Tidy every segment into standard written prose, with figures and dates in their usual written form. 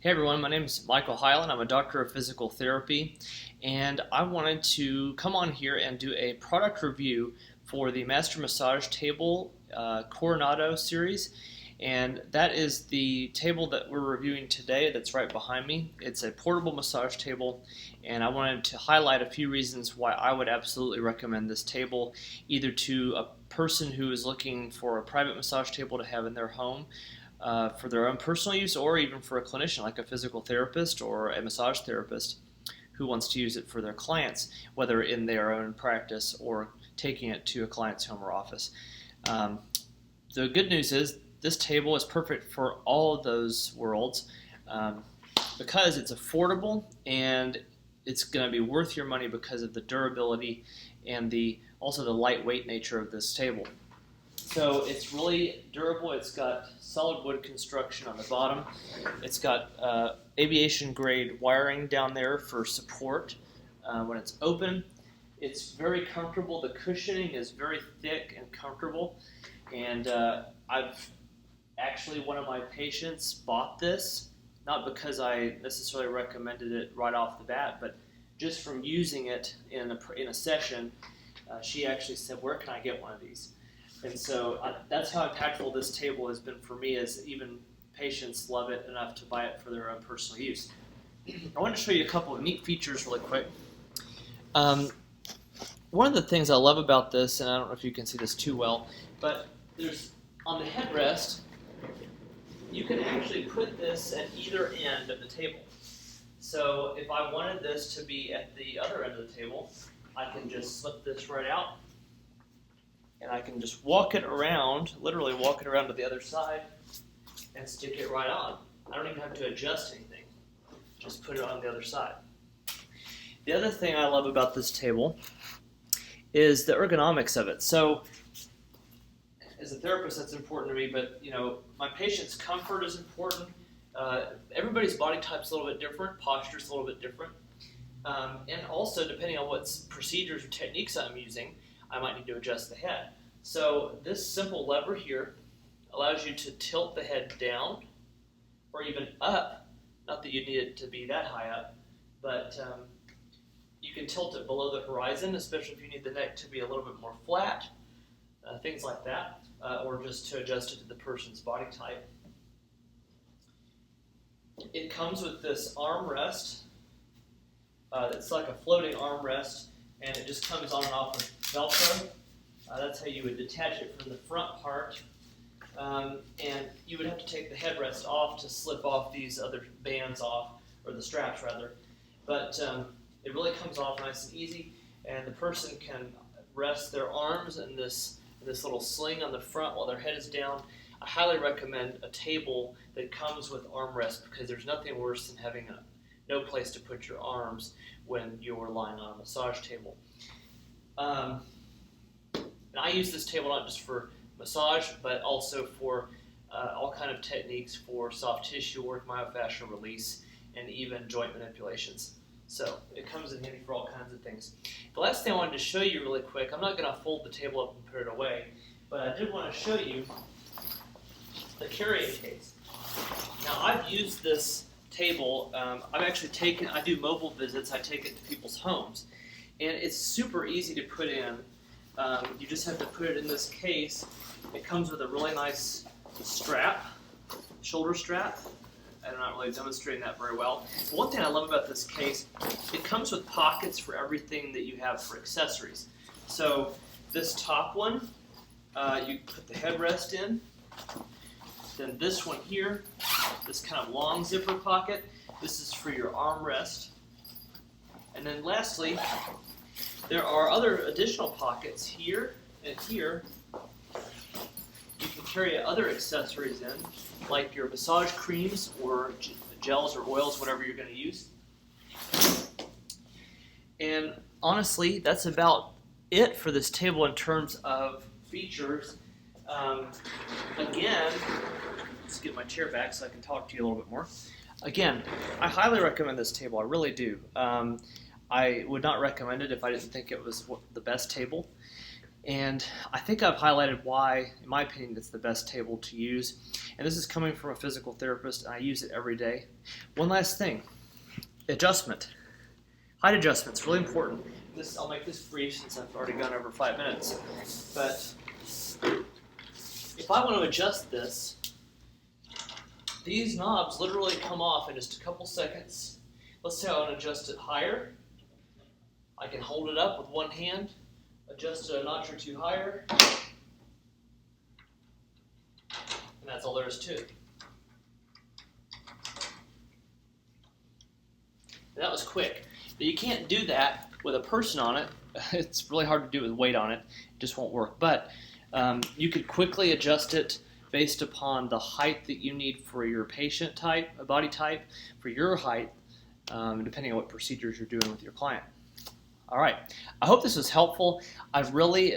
Hey everyone, my name is Michael Hyland. I'm a doctor of physical therapy, and I wanted to come on here and do a product review for the Master Massage Table Coronado series. And that is the table that we're reviewing today that's right behind me. It's a portable massage table, and I wanted to highlight a few reasons why I would absolutely recommend this table, either to a person who is looking for a private massage table to have in their home, for their own personal use, or even for a clinician like a physical therapist or a massage therapist who wants to use it for their clients, whether in their own practice or taking it to a client's home or office. The good news is this table is perfect for all of those worlds because it's affordable and it's going to be worth your money because of the durability and also the lightweight nature of this table. So it's really durable. It's got solid wood construction on the bottom. It's got aviation grade wiring down there for support when it's open. It's very comfortable. The cushioning is very thick and comfortable. And one of my patients bought this, not because I necessarily recommended it right off the bat, but just from using it in a session, she actually said, "Where can I get one of these?" And so that's how impactful this table has been for me, as even patients love it enough to buy it for their own personal use. I want to show you a couple of neat features really quick. One of the things I love about this, and I don't know if you can see this too well, but there's on the headrest, you can actually put this at either end of the table. So if I wanted this to be at the other end of the table, I can just slip this right out, and I can just walk it around, literally walk it around to the other side, and stick it right on. I don't even have to adjust anything. Just put it on the other side. The other thing I love about this table is the ergonomics of it. So, as a therapist, that's important to me, but my patient's comfort is important. Everybody's body type's a little bit different, posture's a little bit different, and also depending on what procedures or techniques I'm using, I might need to adjust the head. So this simple lever here allows you to tilt the head down or even up. Not that you need it to be that high up, but you can tilt it below the horizon, especially if you need the neck to be a little bit more flat, things like that, or just to adjust it to the person's body type. It comes with this armrest. It's like a floating armrest, and it just comes on and off with Velcro. That's how you would detach it from the front part. And you would have to take the headrest off to slip off these other bands off, or the straps rather. But it really comes off nice and easy, and the person can rest their arms in this little sling on the front while their head is down. I highly recommend a table that comes with armrest, because there's nothing worse than having no place to put your arms when you're lying on a massage table. And I use this table not just for massage, but also for all kind of techniques for soft tissue work, myofascial release, and even joint manipulations. So it comes in handy for all kinds of things. The last thing I wanted to show you really quick, I'm not going to fold the table up and put it away, but I did want to show you the carrying case. Now I've used this table, I do mobile visits, I take it to people's homes, and it's super easy to put in. You just have to put it in this case. It comes with a really nice strap, shoulder strap. I'm not really demonstrating that very well. But one thing I love about this case, it comes with pockets for everything that you have for accessories. So this top one, you put the headrest in. Then this one here, this kind of long zipper pocket, this is for your armrest. And then lastly, there are other additional pockets here and here. You can carry other accessories in, like your massage creams or gels or oils, whatever you're going to use. And honestly, that's about it for this table in terms of features. Again, let's get my chair back so I can talk to you a little bit more. Again, I highly recommend this table. I really do. I would not recommend it if I didn't think it was the best table. And I think I've highlighted why, in my opinion, it's the best table to use. And this is coming from a physical therapist, and I use it every day. One last thing, adjustment. Height adjustment's really important. I'll make this brief since I've already gone over 5 minutes. But if I want to adjust this, these knobs literally come off in just a couple seconds. Let's say I want to adjust it higher. I can hold it up with one hand, adjust it a notch or two higher, and that's all there is to it. And that was quick. But you can't do that with a person on it. It's really hard to do with weight on it. It just won't work. But you could quickly adjust it based upon the height that you need for your patient type, a body type, for your height, depending on what procedures you're doing with your client. All right, I hope this was helpful. I really,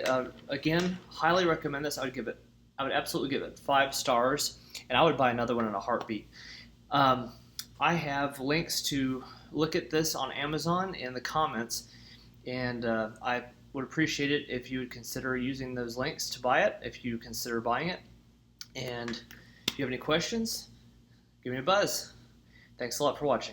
again, highly recommend this. I would absolutely give it 5 stars, and I would buy another one in a heartbeat. I have links to look at this on Amazon in the comments, and I would appreciate it if you would consider using those links to buy it, if you consider buying it. And if you have any questions, give me a buzz. Thanks a lot for watching.